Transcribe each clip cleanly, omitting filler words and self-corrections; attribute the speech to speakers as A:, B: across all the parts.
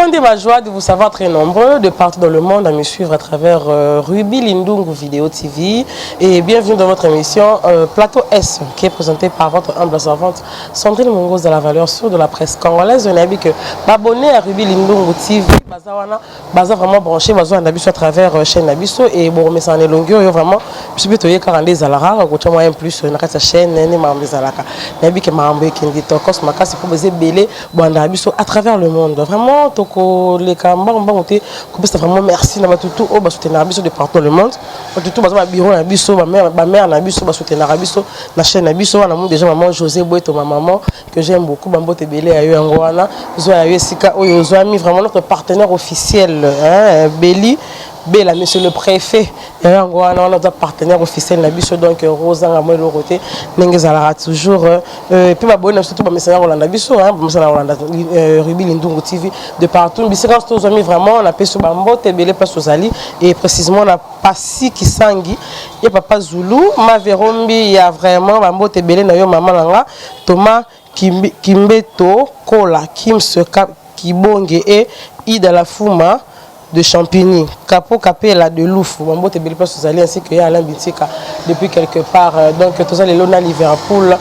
A: Grande est ma joie de vous savoir très nombreux de partout dans le monde à me suivre à travers Ruby Lindungu Vidéo TV et bienvenue dans votre émission Plateau S qui est présentée par votre humble servante Sandrine Mongos de la valeur sûre de la presse congolaise. On a vu que abonné à Ruby Lindungu TV, baza vraiment branché, baza un habitué à travers chaîne Nabiso et bon mais ça en est longueur vraiment je suis plutôt carandé zalara côté moyen plus na kata chaîne né mambe zalaka na bi que mambe qui dit tokos makasi pour baiser belé bon Nabiso à travers le monde vraiment toko les kamba mbangote ko basta vraiment merci na batutu o ba soutenir Nabiso de partout le monde batutu baza ba bureau Nabiso ba mère Nabiso ba soutenir Nabiso na chaîne Nabiso na mon déjà maman José Boeto ma maman que j'aime beaucoup bambote belé ayo ngwana zo ayo sika oyo zo ami vraiment notre partenaire officiel hein Belly Bella, monsieur le préfet, il y a notre partenaire officiel, donc Rosa, moi de côté, Nengezala toujours. Et puis, surtout, monsieur Rolanda Bisso, Ruby Lindungu TV, de partout. Mais c'est quand tous amis vraiment, on a fait sur Bambo, Tebele, Place aux Ali, et précisément, on a Passi Kisangui, il y a Papa Zulu, Maverombi, il y a vraiment Bambo, Tebele, Nayo, Maman Langa, Thomas Kimbeto, Kola, Kim Seka, Kibonge et Ida la Fuma de Champigny, Capo Capella de Louf, Mambo Tebele Place aux Alliés ainsi que Alain Bitika depuis quelque part. Donc tout ça les lona Liverpool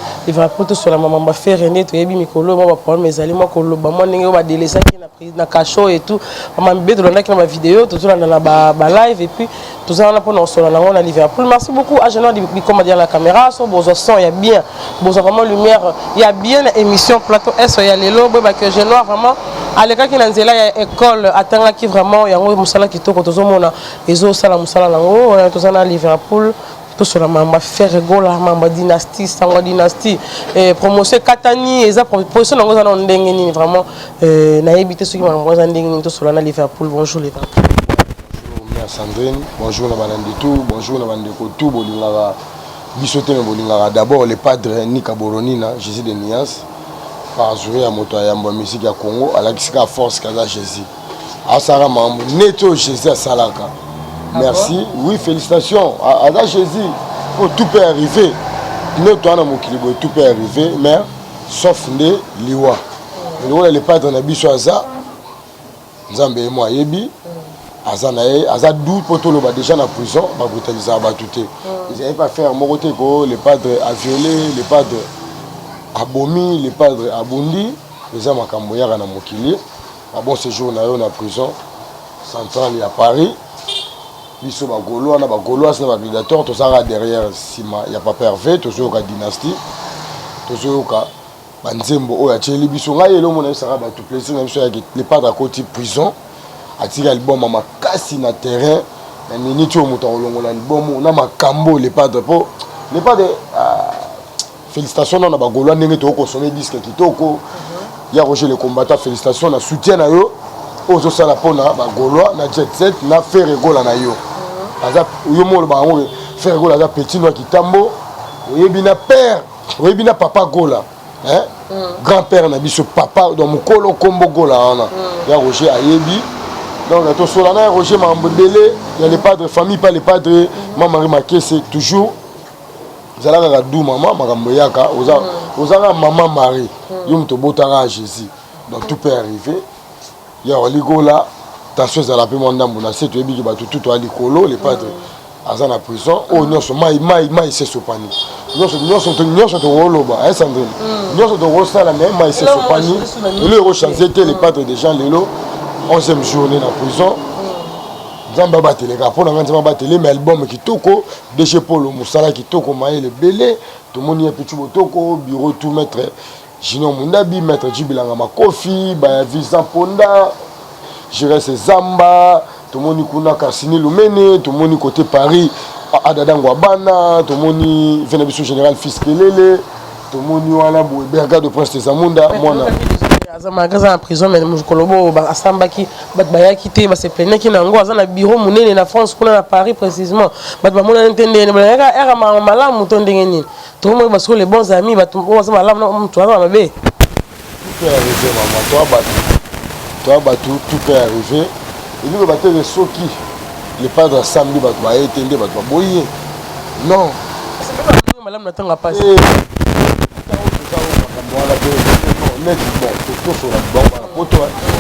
A: tout sur la maman fait René to yebi mikolo moi prendre mes amis moi kolo ba moi ningo ba délaisser qui na prise na cachot et tout maman bedo na qui na vidéo tout ça dans ba live et puis tout ça on a pour nous sur la on Liverpool. Merci beaucoup à Jean de comment dire la caméra sur beau son il y a bien beau vraiment lumière il y a bien émission plateau S il y a les lobes que je noir vraiment à l'école qui dans là il y a école atteint qui vraiment il y a musala kitoko to zomona ezo sala musala lango to zana Liverpool to sur la mamba Ferregola mamba dynastie sango dynastie promotion Katani eza promotion nango zana ndenge nini vraiment na ebité ceux qui m'envoient ndenge nini to sur la Liverpool. Bonjour Liverpool.
B: Bonjour mère Sandrine, bonjour na banandi tout, bonjour na bandeko tout bolingara bisoté na bolingara d'abord les padres Nika Boronina Jésus de Nias par jour à moto ya mba musique ya Congo à la force kaza Jésus. Asara Mambo, Neto Jésus à Salaka. Merci. Oui, félicitations. Ada Jésus, tout peut arriver. Nous, toi, on a tout peut arriver, mais sauf les Liwa. Les padres n'ont pas ça. Nzambe et moi, Yebi. Aza doute pour tout le monde déjà dans la prison, va brutaliser tout. Ils n'avaient pas fait un mot les padres à violer, les padres à Bomi, les padres à Bundi, les hommes à Kamboya, à Mokili. À bon séjour na prison centrale à Paris. Ils sont Gaulois, c'est un gladiateur, tout ça derrière Sima, il n'y a pas pervers, tout ça la dynastie. Tout ça Banzembo o ya Cheli biso ngai lo mona ça va tout plaisir même sur les pas à côté prison. Atira album mama kasi na terrain, na nini tu moto olongola album na makambo les pas de félicitations na ba Gaulois ndenge to consommer disque kitoko. Il y a Roger le combattant, félicitations, na soutien na yo. Ozo sala pona ba Gaulois na jet set na Ferregola na yo. Aza yo mo ba ngo Ferregola za petit noir qui tambo. Oyebina père, oyebina papa Gola. Hein? Grand-père na biso papa dans mokolo kombo Gola ana. Il y a Roger ayebi. Donc to sola na Roger Mambelé, il y a les padres famille pas les padres Maman Maké c'est toujours Zalaka dou maman makamboyaka ozanga maman Marie yum to botanga Jésus donc tout peut arriver ya oligola attention za la pe mon ndambo na seto ebi ba tout alikolo les padres azana prison o nyonso mai c'est sopani nyonso to woloba hein Sandrine nyonso to rosala mais mai c'est sopani le rechanger les padres des gens lelo 11e journée na prison Zamba bateleka pour na nzamba batele mais album kitoko DG Polo Musala kitoko maye le belé tout moni e petit botoko bureau tout maître Jino Mundabi maître Jibilanga Makofi ba Visa Ponda Jéré Zamba tout moni kuna Karsini Lumene tout moni côté Paris Adadangwa Bana tout moni Venabiso général Fiskelele tout moni wana bo Berga de Prince Zamunda mona
A: en prison mais je colobo asambaki bat bayaki te ba se plaigner ki nango azana bureau munene na France kuna na Paris précisément bat ba mona entendre ne ba era malamu to ndenge nini to mo ba so les bons amis bat mo sa malamu na mtu azana mabe
B: tout peut arriver maman toi tout peut arriver il veut battre les soki les padres samedi bat ba entendre bat ba boyer non
A: c'est pas malamu na tanga passe
B: net bon tout sur la bombe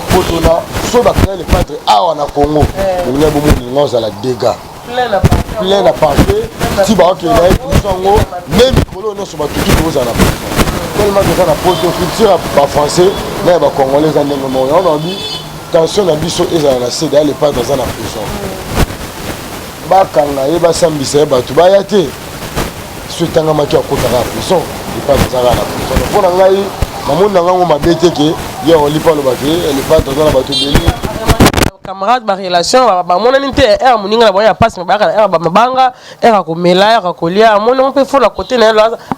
B: poto na so ba créer les pâtres awa na Congo on a beaucoup de la dégâts plein à parler si ba ok là ils même micro non sur ba tout vous en a tellement que ça na poto culture ba français mais ba congolais en ndenge on a dit tension na biso ezala na céda les pâtres dans la prison ba kanga e ba sambisa ba tu ba yate souhaitanga maki akotaka na prison les pâtres dans la prison pour ngai maman nango mabete ke ya olipa lo baki les pâtres dans la bato beli
A: camarade ba relation ba mona ninte moninga na boya passe ba ba mabanga ko mela ko lia mona on peut faire la côté na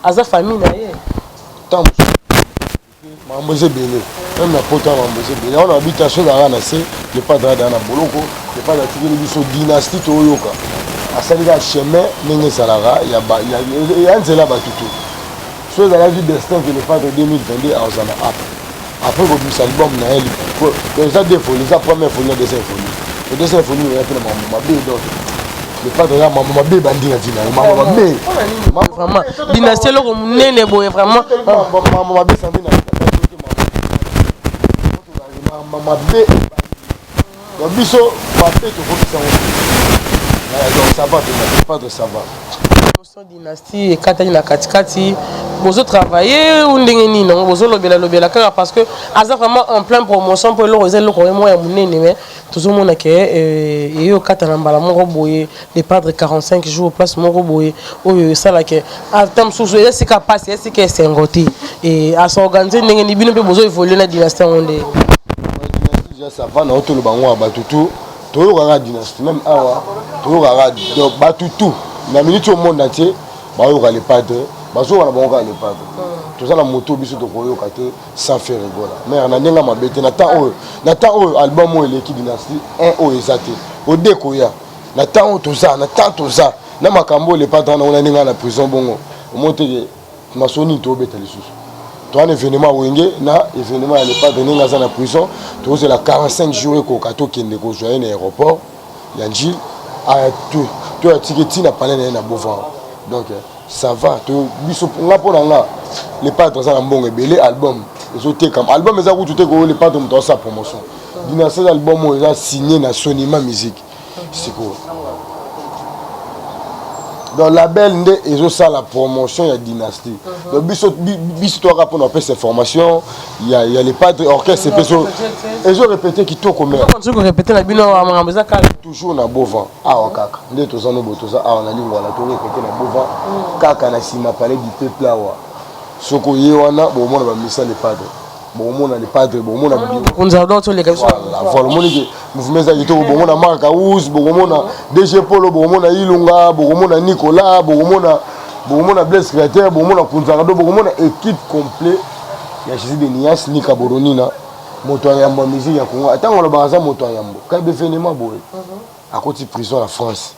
A: aza famille na ye
B: tant mamboze belé même na poto mamboze belé on habitation na na se le padre dans na boloko le padre tigeli biso dynastie to yoka asali ka chemin nenge salara ya ba ya nzela ba tutu chose à la vie destin que le padre 2022 a osana après que nous album na elle déjà deux folies la première folie la deuxième folie le deuxième folie il y a fait maman bé donc le padre là maman bé bandi na dina maman bé
A: vraiment dynastie lo ko nene boye vraiment
B: maman bé santé na maman bé donc biso papé to ko bisa donc ça va le padre ça va
A: dynastie et katani na katikati bozo travailler ou ndenge nini non bozo lobela kaka parce que aza vraiment en plein promotion pour le rozel ko mo ya munene mais tout le monde que et yo katana mbala moko boye les padres 45 jours place moko boye oyo sala que à temps sous c'est capable c'est que c'est ngoti et à s'organiser ndenge ni bino pe bozo évoluer na dynastie onde
B: déjà ça va na otolo bango abatutu to ra dynastie même awa to ra donc batutu na minute au monde entier ba yo les padres bazo wana bango les padres tout ça la moto biso to koyo kate sans faire rigola mais na ndenga mabete na temps oyo album oyo l'équipe dynastie un o ezate o deko ya na temps to ça na makambo les padres na ndenga na prison bongo o monte masoni to beta les sous to un événement wenge na événement les padres ndenga za na prison to c'est la 45 jours ko kato kende ko joyer na aéroport yanjil a tout tu ticket na palais na bovan donc ça va to biso nga pona nga les padres ça na mbongo belé album ezote comme album eza ku tout ko les padres dans sa promotion dynastie album eza signé na Sonima musique c'est quoi dans la belle nde ezo ça la promotion ya dynastie donc biso to rapport on cette formation il y a les padres orchestre peso ezo répéter qui to comme
A: on peut répéter la bino ngambo za kala
B: toujours na bovan awa kaka nde to zano boto za awa na lingwa la to répéter na bovan kaka na sima parler du peuple awa soko ye wana bo mona ba misa les padres bon mona les padres bon mona
A: on a d'autres les gars
B: voilà moni mouvement za kito bon mona Marc Aous bon mona DG Polo bon mona Ilunga bon mona Nicolas bon mona Blaise Créateur bon mona Kunzarado bon mona équipe complet ya Jésus de Nias Nika Boronina moto ya Yambo musique ya Congo attends on le baza moto ya Yambo ka bevenema boy à côté prison la France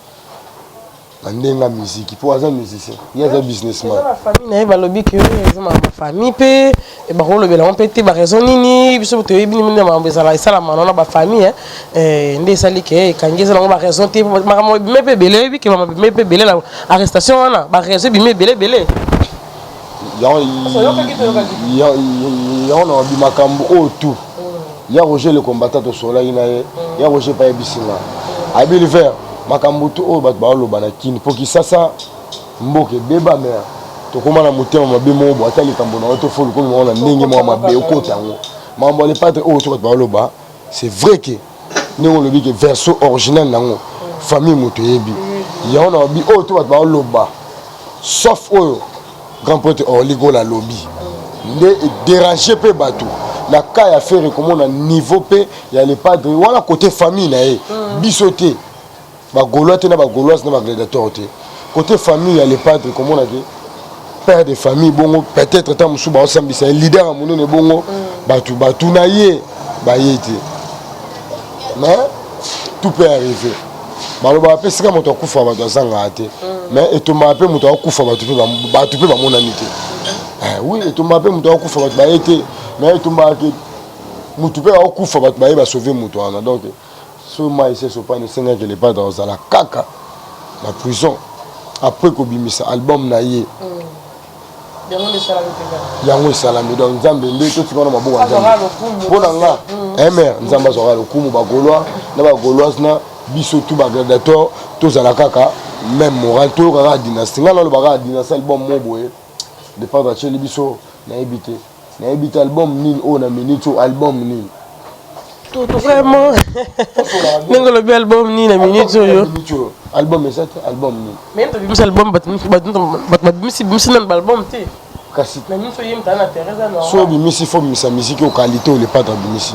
B: ndenga musique pour un musicien il y a un businessman
A: la famille na ba lobi que ma famille pe e ba ko lobela on pété ba raison nini biso to yebi ni ma mbezala isala manona ba famille ndé sali ke kangeza na ba raison te ma mepe belé bi ke ma mepe belé la arrestation wana ba raison bi belé
B: ya on a bi makambo o tout ya Roger le combattant to sola ina ya Roger pa ebisinga abi le faire makambo to o bat ba loba na kini pour ki sasa mboke beba mer to koma na motema mabe mo bo atali kambo na to folu ko mo na ndenge mo mabe okota ngo mambo les padres o to bat ba loba c'est vrai que ne on le dit que verso original nango famille moto yebi ya on a bi o to bat ba loba sauf o grand pote Oligo la lobby nde déranger pe bateau la cas à faire comme on niveau pe il y a les padres voilà côté famille na bisoté ba gaulois te na ba gaulois na ba gladiateur te côté famille il y a les padres comme on a dit père de famille bongo peut-être tant musu ba osambisa leader amunene bongo batu na ye ba yete mais tout peut arriver baloba pe sika moto akufa ba dozanga te mais etomba pe moto akufa batu pe ba mona nité oui etomba pe moto akufa batu ba yete mais etomba ke moto pe akufa batu ba ye ba sauver moto ana donc so mai c'est pas ne senga que les pas dans la caca la prison après ko bimisa album na ye yango esalami donc nzambe nde totikana maboko ya nzambe mpo na nga mare nzambe azwaka lokumu bagaulois na bagauloise na biso tu bagladiateur tozala kaka même moral toyokaka dynastie nga nalobaka dynastie album mo boye dépendre atieli biso nayebi te album nini oyo na minute oyo album nini
A: vraiment ndenge olobi album nini na minute oyo
B: album eza te album nini
A: mais tobimisi album bato babimisi nanu baalbum te
B: kasi
A: na miso ye mtana na teresa no
B: so bimisi fo bimisa misiki o qualité o lepatre bimisi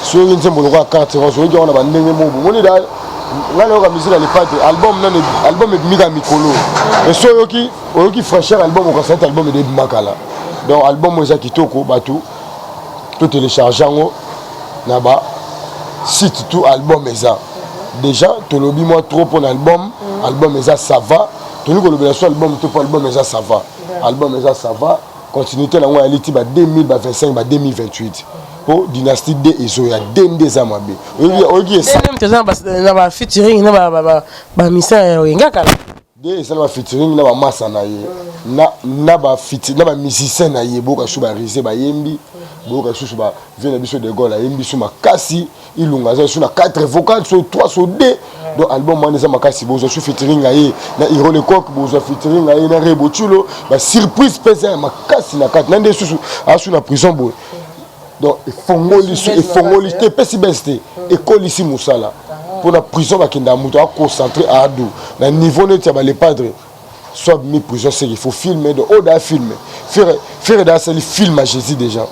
B: soki nzembo lokola carte rose oyoki yango na bandenge mobo moni da nga nayoka misiki ya lepatre album nani album ebimika mikolo et so oyoki fraîcheur album okasana te album edebimaka la donc album eza kitoko bato to télécharge yango na ba site tout album eza déjà tolobi moi trop pour album album eza ça va toni kolobela so album to pour album eza ça va album eza ça va continuité nango ya liti ba 2025 ba 2028 po dynastie D ezoya dende za mabe oyoki esa
A: na ba featuring na ba misa oyenga kala
B: de esa na ba featuring na ba massa na ye na ba featuring na ba musicien na ye boka shu ba rise ba yembi boka shu ba vient biso de Gaulle yembi shu makasi ilunga za shu na 4 vocales sur 3 sur 2 donc album moi neza makasi bozo shu featuring na ye na Hiro Lecoq bozo featuring na ye na Rebo Chulo ba surprise pesa makasi na 4 nande shu asu na prison boy donc efongoli te pesi beste ekolisi musala pour la prison bakenda muto a concentré à ado na niveau net ya ba les padres soit mis prison c'est il faut filmer de haut da filmer faire da c'est le film à Jésus déjà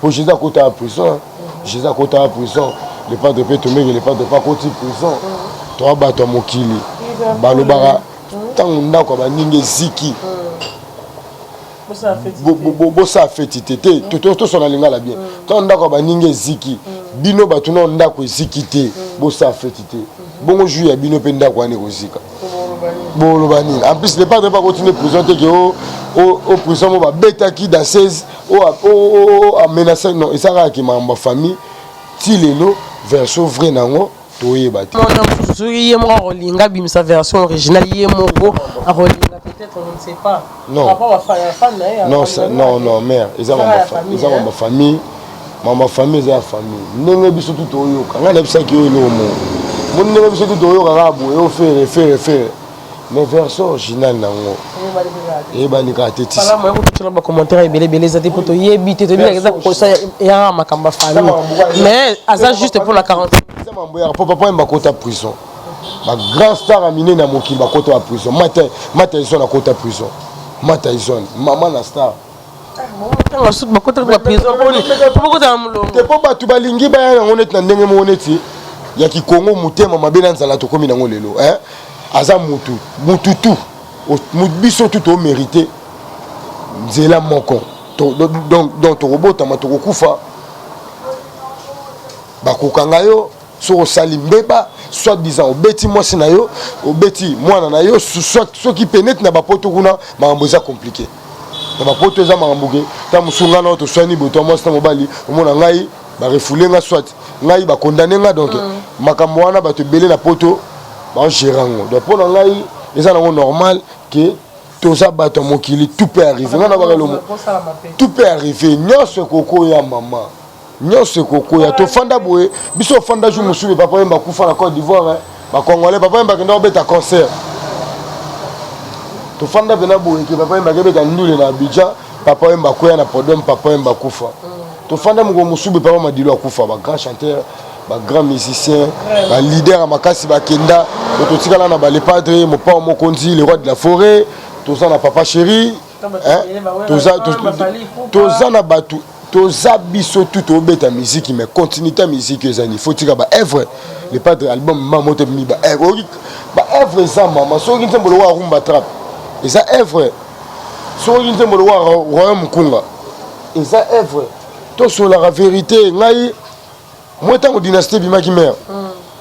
B: pour Jésus à côté à prison Jésus à côté à prison les padres peut tomber les padres pas côté prison toi bato mokili balobara tango ndako ba ninge ziki bosa feti tete to sona linga la bien to ndako ba ninge ziki bino bato no ndako ziki te bosa feti te bongo ju ya bino pe ndako ani kozika bolo bani en plus les padres pas continuer présenter que au prison mo ba beta ki dans 16 o a menacer non esaka ki mamba famille ti lelo version vrai nango toyeba te
A: non ye mo rolinga bimisa version originale ye mo rolinga peut-être on ne sait pas
B: non non mère ils ont ma famille mama famille za famille ndenge biso tout oyoka nga na bisaki oyo lomo mon ndenge biso tout oyoka kabo yo faire mais version originale nango et banika tete
A: sala mo ko tuna ba commentaire ebele za te poto yebi te bien exact ko ça ya makamba famille mais aza juste pour la quarantaine
B: ça mamboya papa mba kota prison ba grand star aminé na mokili ba kota prison mata ils sont na kota prison mata ils sont maman na star te po bato balingi baya nango neti na ndenge moko neti ya kikongo motema mabe na nzala tokomi nango lelo aza mutu tu biso tu tomérité nzela moko donc tokobotama tokokufa bakokanga yo so osali mbeba soit disant obeti mwasi na yo obeti mwana na yo soit soki penete na bapoto kuna makambo eza compliqué na bapoto eza makambo ke ta musunga na to swani boto mwasi na mobali omona ngai ba refoule nga soit ngai ba condamner nga donc makambo wana bato belé na poto ba gérango donc pour ngai eza nango normal que toza bato mokili tout peut arriver nga na ba lomo tout peut arriver nyonso koko ya mama nyonso koko ya to fanda boye biso fanda ju musubi papa yemba kufa na Côte d'Ivoire ba congolais papa yemba kenda obeta concert to fanda bena boye ke papa yemba kebeta ndule na Abidjan papa yemba koya na podium papa yemba kufa to fanda mugo musubi papa madilo akufa ba grand chanteur ba grand musicien ba leader makasi ba kenda to tikala na ba les padres mo pa mo konzi le roi de la forêt to ça na papa chéri to ça na batu toza biso tout obeta musique mais continuité musique ezani faut tika ba œuvre les padres album mama to mi ba œuvre ça mama so ki ntembo wa rumba trap eza œuvre so ki ntembo wa royaume kunga eza œuvre to sur la vérité ngai moi tant dynastie bimaki mère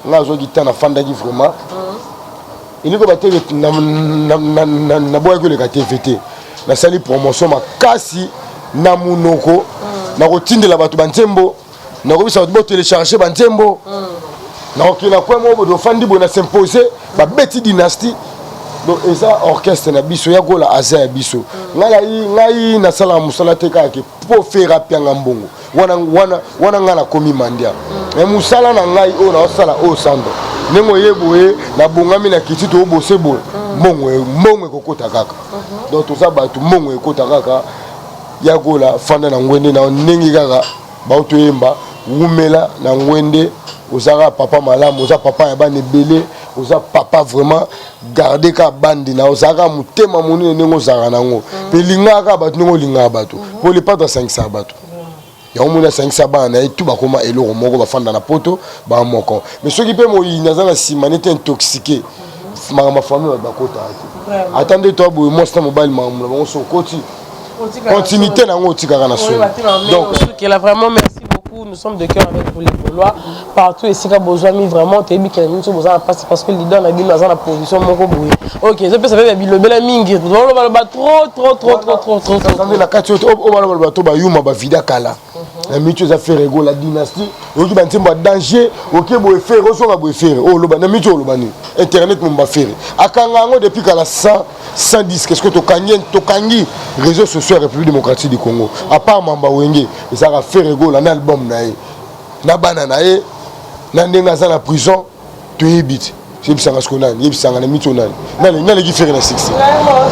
B: nga zo ki tana fanda ki vraiment il ko baté na boya ko le ka TVT na sali promotion makasi na munoko na kotindela bato banzembo na kobisa bato bo télécharger banzembo na okina kwa mo bo fandi bo na s'imposer ba beti dynastie donc eza orchestre na biso ya gola aza ya biso ngai na sala musala te kaka pour faire apianga mbongo wana ngala komi mandia mais musala na ngai o na sala o sando nengo yeboye na bongami na kiti to bose boye mbongo kokota kaka donc to za batu mbongo ekota kaka ya gola fanda na ngwende na nengi kaka ba to yemba umela na ngwende ozara papa malamu oza papa ya bana ebele oza papa vraiment garder ka bandi na ozara mutema monene nengo zara nango pe lingaka bato nengo lingaka bato pour les pas de 500 bato ya omona 500 bana et tout bakoma eloko moko bafanda na poto ba moko mais ceux qui peut mo inaza na simanete intoxiqué ma famille bakota attendez toi boy moi c'est mobile mamu bango so koti continuité nango tikaka na so
A: donc qui là vraiment merci beaucoup, nous sommes de cœur avec vous les Gaulois partout et si tu as besoin vraiment tu es bien que nous sommes besoin parce que le leader n'a pas la position mon boui ok ça peut ça fait le bel mingi trop
B: attendez la carte au balo bato ba yuma ba vida kala la mitu za faire ego la dynastie oki ba ntimba danger oki bo faire o so ba bo faire o loba na mitu loba ni internet mon ba faire akanga ngo depuis kala 110 qu'est-ce que to kangi réseaux sociaux République démocratique du Congo à part Mamba Wenge et ça va faire ego la album nae na bana nae na ndenga za na prison to ebit c'est bisanga skonani bisanga na mitu nani na le faire na succès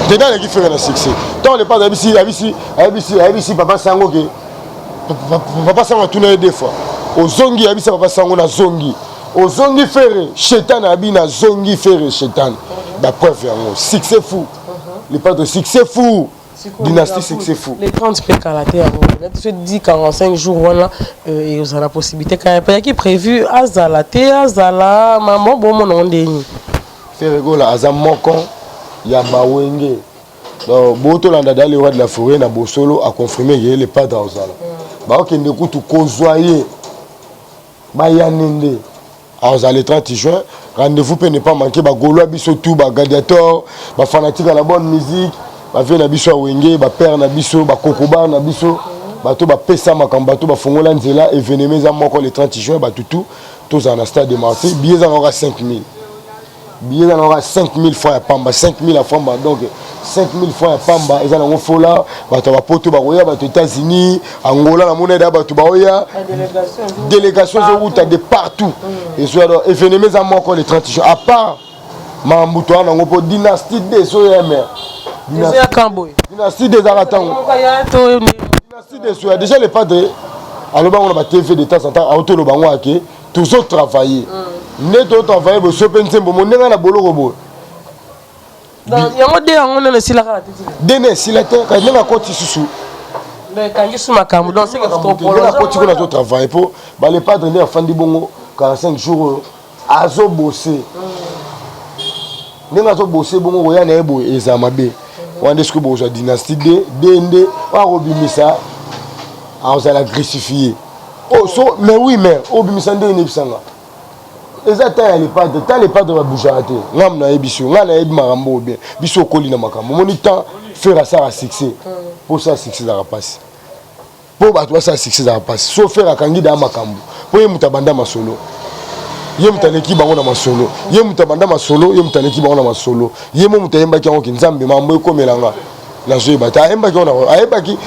B: dedans le faire na succès tant le pas abisi papa sango ke papa sango tuna deux fois ozongi abisa papa sango na zongi ozongi faire chétan abina zongi faire chétan la preuve yango succès fou le pas de succès fou dynastie succès fou
A: les 30 près kalaté tu dis 45 jours voilà et vous avez la possibilité quand même qui prévu azala maman bon mon nom déni
B: faire rigola azam moko ya bawenge donc boto landa dans le roi de la forêt na bosolo a confirmé que les pas dans azala ba okende kutu kozoyer ba yanende azala le 30 juin rendez-vous peut ne pas manquer ba Gaulois biso tout ba gladiateur ba fanatique à la bonne musique ba vie na biso wenge ba père na biso ba kokoba na biso ba to ba pesa makamba to ba fongola nzela événement za moko le 30 juin ba tout tous en stade de Marseille billets en aura 5000 billets en aura 5000 francs à pamba 5000 à pamba donc 5000 francs à pamba ils en ont fola ba to ba poto ba roya ba to États-Unis Angola na moneda ba to ba oya délégation de partout et so événement za moko le 30 juin à part Mambuto na ngopo dynastie des OMR dynastie des Aratango dynastie des OMR déjà les padres alors on a TV de temps en temps auto le bango ake toujours travailler neto travailler bo sopense bo monenga na bolo robo
A: donc yango de yango na sila kala titi
B: dene sila te ka nenga koti susu
A: mais kangi suma kambu donc c'est que trop
B: prolonger koti ko na to travailler po ba les padres ne afandi bongo 45 jours azo bosser nenga zo bosser bongo roya na ebo ezamabe wande ce que bozo dynastie dende wa robimisa a la gracifier oh so mais oui mais obimisa ndene bisanga ezata les pas de la bougeate ngam na ebiso ngana ebi marambo bien biso koli na makambo moni temps faire ça à succès pour ça succès ça passe pour battre ça succès ça passe so faire akangi da makambo pour mutabanda masolo ye mutaleki bango na masolo ye mutabanda masolo ye mutaleki bango na masolo ye mo mutayemba ki ngo kinzambe mambo ekomelanga la jeu bata ayemba ki ona ayemba ki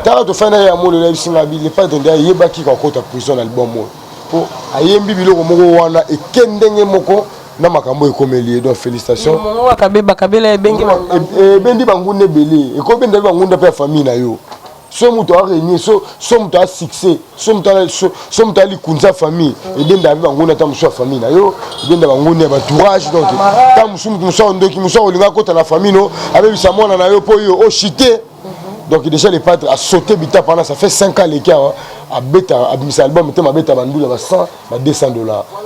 B: tala to fana ya molo la bisinga bi le pas de yeba ki ka kota prison album mo po ayembi biloko moko wana ekendenge moko na makambo ekomeli donc félicitations
A: mo wakabeba kabela ebengi
B: bendi bangunde belé ekobenda bangunde pe famille na yo so muto a régné so muto a succès so muto a likunza famille et benda bangunde ta muso famille na yo benda bangunde ba entourage donc ta muso ndoki muso olinga kota na famille no avec sa mona na yo po yo o chité donc déjà les padres a sauté bita pendant ça fait 5 ans l'écart à beta à mis album était ma beta bandula ba 100 ba $200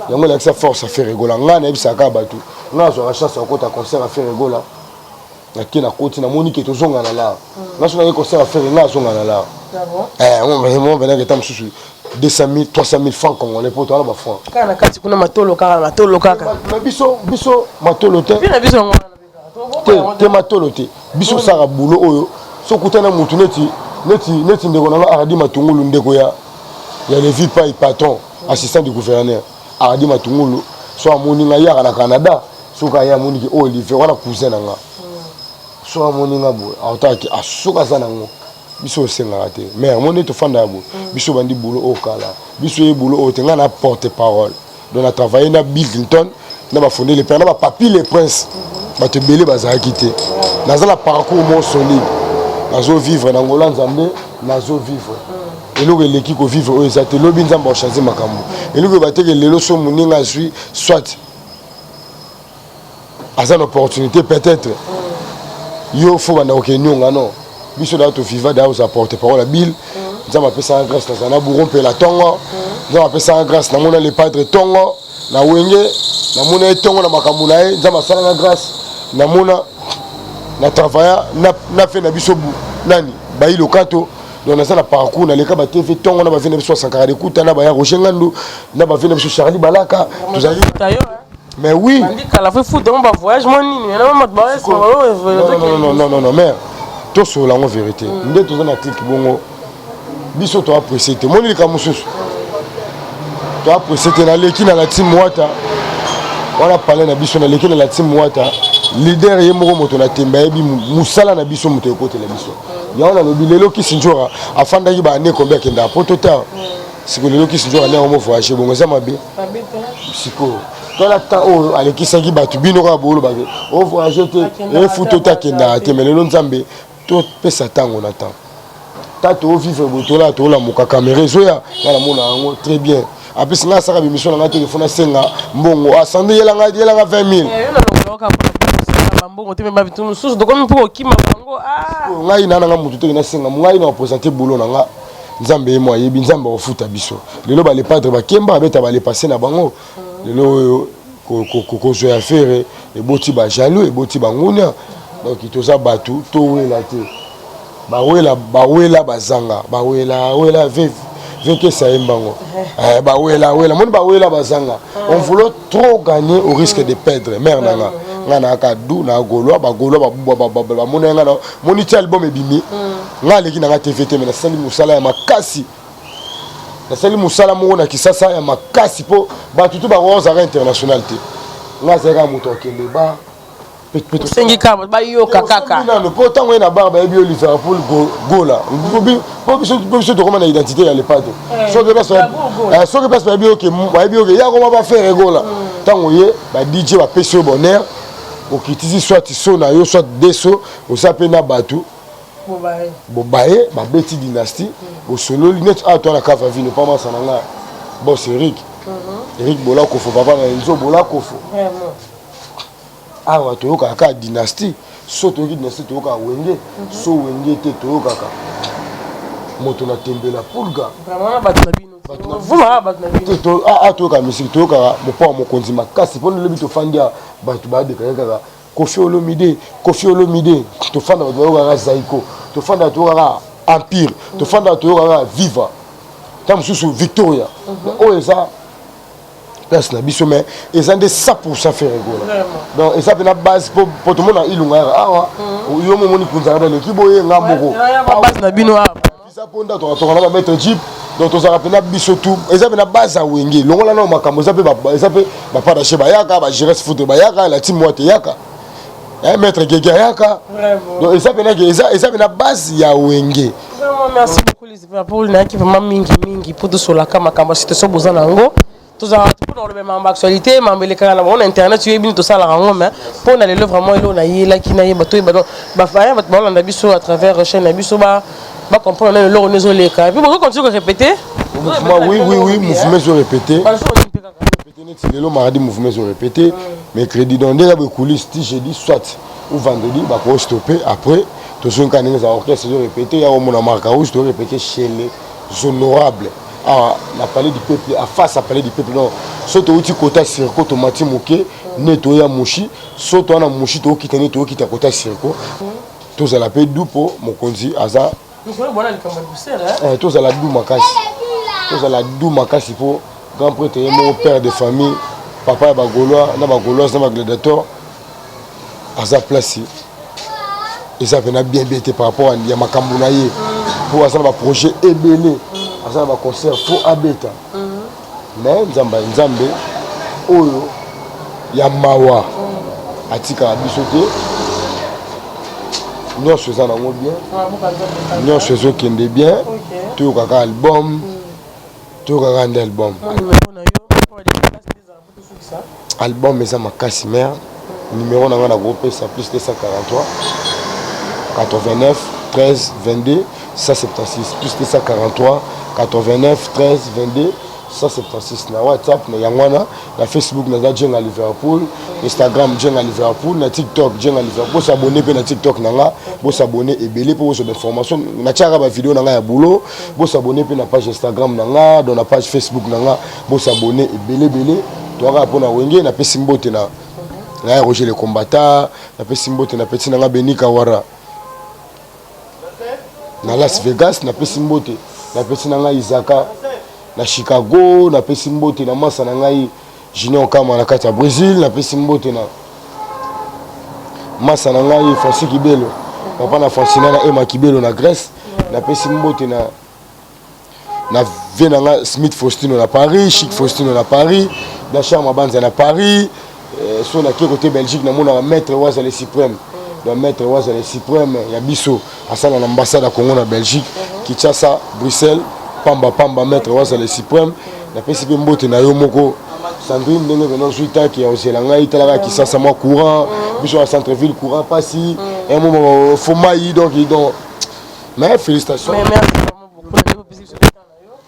B: yango la ça force à faire rigola ngana ebisaka batu nga zo la chance à kota concert à faire rigola na kina koti na monique to zonga na la nga so na concert à faire nga zonga na la on venait que tam susu 200 000 300 000 francs congolais pour toi là ba francs
A: kana kati kuna matolo kaka
B: biso matolo te
A: puis na biso ngwana
B: te matolo te biso sara boulot oyo so kutana mutu neti ndeko na Aradi Matungulu ndeko ya Levi Pai patron assistant du gouverneur Aradi Matungulu so amoninga yaka na Canada soka ya moniki Olivier wana cousin nanga soka moninga bo autaki asoka zanango biso senga raté mais moni to fanda bo biso bandi boulot okala biso e boulot o tenga na porte parole donc a travaillé na Bill Clinton na ba fondé les pères na ba papi les princes ba te belé bazaki quitté na la parcours mon solide nazo vivre na Angola nzambe nazo vivre eloko eleki ko vivre oyo eza te lobi nzambe ochange makambo eloko bateke lelo so moninga azwi soit aza une opportunité peut-être yo faut bana okenyonga non biso da to viva da aux apporter parole à Bill nzambe apesa grâce na zana bourron pe la tongo nzambe apesa grâce na mona le padre tongo na wenge na mona tongo na makambo na ye nzambe asala na grâce na mona na travailler na fait na biso nani bayi lokato donc na parcours na leka ba TV tongo na ba vena biso Sankara de Kuta na ba ya Roger Ngandu na ba vena biso Charlie Balaka tous allez mais oui
A: à la fin foot on va voyage mon nini na mama ba
B: non mais to so la en vérité ndé to na clic bongo biso to apprécier te moni ka mususu to apprécier te na leki na la team wata on a parlé na biso na leki na la team wata leader ye moko moto na temba yebi musala na biso moto ekote la biso ya on a lobi lelo ki sinjora afanda ki ba ne combien kenda potota siko lelo ki sinjora ne omo voyager bongo za mabe siko dans la temps où aleki saki batu bino ka bolo ba o voyager te e futo ta kenda te mais lelo nzambe to pesa tango na temps tato vivre botola to la moka caméra zoya na mona ngo très bien après singa saka bi mission na téléphone senga mbongo asande yelanga 20000
A: mbongo te meba bitu mususu donc comme pour okima bango
B: ngai nana nga mutu te na senga ngai na présenter boulot na nga nzambe mo yebi nzambe ofuta biso lelo ba les padres ba kemba beta ba les passer na bango lelo ko zo ya faire e boti ba jaloux e boti ba ngunya donc itoza batu to wela te bawela bazanga bawela veke saimbango bawela mon bawela bazanga on voulait trop gagner au risque de perdre mère nanga ngana ka du na golwa ba mona ngana monitor album ebimi ngale ki na TVT mais na sali musala ya makasi na sali musala mo na kisasa ya makasi po ba tutu ba roza international te ngazeka muto kende ba
A: sengi ka ba yo kaka
B: non po tango na barba e bio Liverpool gola po biso to comment na identité ya lepato so que passe ba bio ke ya ko ba faire gola tango ye ba DJ ba peso bonheur o kitisi soit so na yo soit deso o sape na batu bobaye ba beti dynastie o solo net a to na kava vino pas ma sananga boss Eric bola ko fo papa na enzo bola ko fo vraiment awa toyoka ka dynastie so toyoki dynastie toyoka wenge so wenge te toyoka ka moto na tembela pulga
A: vraiment bato na bino vuma bato na bino
B: to toyoka musique toyoka mopa mokonzi makasi pona lobi to fandia bato ba de kaka Kofi Olomide to fanda bato toyoka Zaiko to fanda toyoka Empire to fanda toyoka Viva tam susu Victoria o eza place na biso mais ils ont des 100% faire rigoler donc et ça fait la base pour tout le monde ilunga awa yo mo moni kunza na l'équipe boye ngamboko
A: base na bino
B: ça ponda to na mettre jeep donc to ça na biso tout et ça fait la base à wenge longola na makambo ça peut ba pas d'acheter ba yaka ba gérer foot ba yaka la team moite yaka maître Gege yaka donc et ça fait la base ya wenge
A: vraiment merci beaucoup les Liverpool na qui vraiment mingi pour tout cela kama situation bozana ngo tous à pour le même actualité mais les canaux on internet tu es bien tout ça la rango mais pour aller le vraiment il on a là qui n'a bateau ba faire votre ballon on a biso à travers chaîne biso ba comprendre le on est les cas et puis on continue à répéter
B: oui mouvement se répéter le mardi mouvement se répéter mercredi donc déjà les coulisses jeudi soit ou vendredi bah pour stopper après tous ceux qui ont orchestre se répéter il y a au moins marque rouge de répéter chez les honorables. La palais du peuple, à face à palais du peuple, non. Soto uti kota circo, tomati moke, neto ya mouchi, soto ana mouchi to kita neto kita kota circo. Tous à la paix doupo, mon konzi, aza. Tous à la dou makasi. Tous à la dou makasi pour grand prêtre et mon père de famille, papa bagolois, na bagolois, na gladiateur, aza placé. Et ça venait bien bêté par rapport à Yamakambunaye pour aza ba projet ébélé. Ça va concert faux abeta mais nzambe oyo ya mawa atika biso te nyonso eza nango bien nyonso ezokende bien toyokaka album toyokaka nde album eza makasi mare numéro na nga nakopesa plus 243 89 13 22 176 plus 243 89 13 22 176 na WhatsApp na yango na Facebook na Jenga Liverpool, Instagram Jenga Liverpool, na TikTok Jenga Liverpool. S'abonner pe na TikTok nanga, bo s'abonner ebele pour vos informations. Na tiaka ba vidéo nanga ya boulot, bo s'abonner pe na page Instagram nanga, dans la page Facebook nanga, bo s'abonner ebele bele. Toi pour na wenge na pesi mbote na Roger le combattant, na pesi mbote na petit nanga Beni Kawara. Na Las Vegas na pesi mbote, na petit nanga Isaka. Na Chicago, na pesi mbote na masa na ngai Junior Kama na kati ya Brésil, na pesi mbote na masa na ngai Francis Kibelo. Papa na Francina na Emma Kibelo na Grèce, na pesi mbote na Venanga Smith Faustino na Paris, Chic Faustino na Paris, na Charma Banza na Paris, so na côté Belgique na mona maître Wazale Suprême. Le maître Wazale Suprême ya biso asala na ambassade ya Congo na Belgique, Kinshasa, Bruxelles. Pamba maître Wazale Suprême na pesi pe mbote na yo moko Sandrine ndenge venons suita qui a osela ngai talaka qui ça moi courant biso à centre ville courant passi un moment Fomaï donc mais félicitations
A: mais merci vraiment beaucoup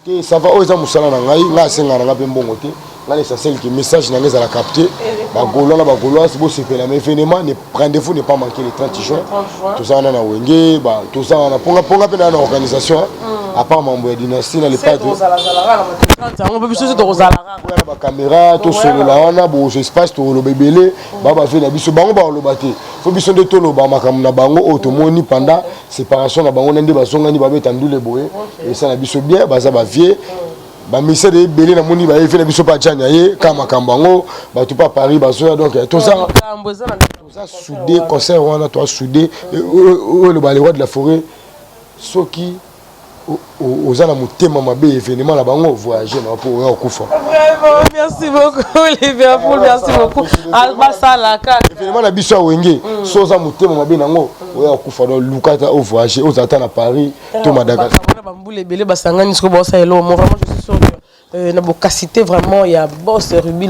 B: que ça va oza musala na ngai nga senga na pe mbongo te là l'essentiel que message na ngeza la capter ba golois c'est beau c'est la mais événement ne rendez-vous ne pas manquer le 30 juin tout ça na wenge ba tout ça na ponga pe na organisation à part membre de dynastie na le pas
A: on peut plus se rozala
B: ba caméra to solo la wana bo espace to lo bebele ba fait na biso bango ba lo baté faut biso de to lo ba makam na bango automoni pendant séparation na bango ndé bazonga ni ba betandule boye et ça na biso bien baza ba vie ba mise de belé na moni ba fait na biso pa janya ye kama kambango ba tout pas Paris bazoya donc tout ça soudé concert wana toi soudé le balai de la forêt soki aux ala mutema mabe événement la bango voyager na pour okufa
A: vraiment merci beaucoup Liverpool merci beaucoup albasa la ka
B: événement na biso wenge soza mutema mabe nango oya okufa do lukata au voyager aux attend à Paris to Madagascar
A: ba mbule belé basangani siko bossa elo moi vraiment je suis sûr que na bokasité vraiment il y a boss Ruby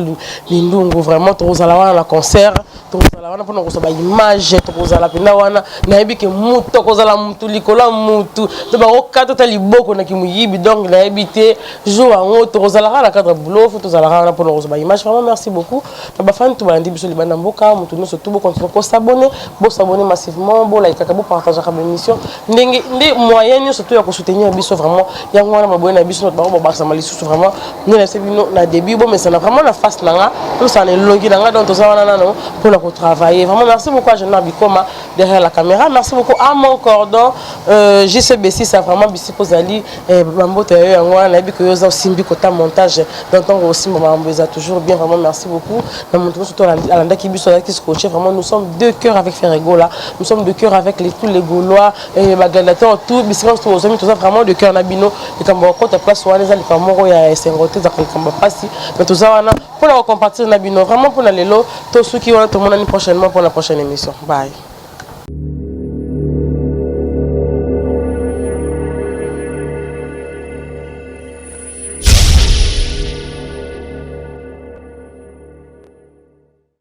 A: Lindungu vraiment tozala wana la concert tozala wana pona ko ba image tozala pena wana na yebi ke muto kozala mutu likola mutu to ba okato ta liboko na kimuyibi donc na yebité jour en tozala la cadre boulot tozala wana pona ko ba image vraiment merci beaucoup to ba fan to ba ndi biso libanda mboka mutu no surtout bo continuer ko s'abonner massivement bo like ka bo partager ka émission ndenge ndi moyen surtout ya ko soutenir biso vraiment yango wana maboye na biso ba ba sa malisusu vraiment nous na début bon mais ça n'a vraiment la face là tout ça est longi là donc tout ça non pour travailler vraiment merci beaucoup à Jean Bikoma derrière la caméra merci beaucoup à mon cordon JCBC ça vraiment bisi kozali bambote yango na bi ko yoza simbi kota montage donc on aussi mamboza toujours bien vraiment merci beaucoup na montre surtout alanda ki biso qui se coacher vraiment nous sommes deux cœurs avec Ferrego là nous sommes deux cœurs avec tous les Gaulois et bagalata tout bisi comme tout ça vraiment deux cœurs na bino et comme on compte place wana les kamoro ya sengote za kamba pasi mais tout ça wana pour la compartir na bino vraiment pour na lelo to ceux qui vont te montrer prochainement pour la prochaine émission bye.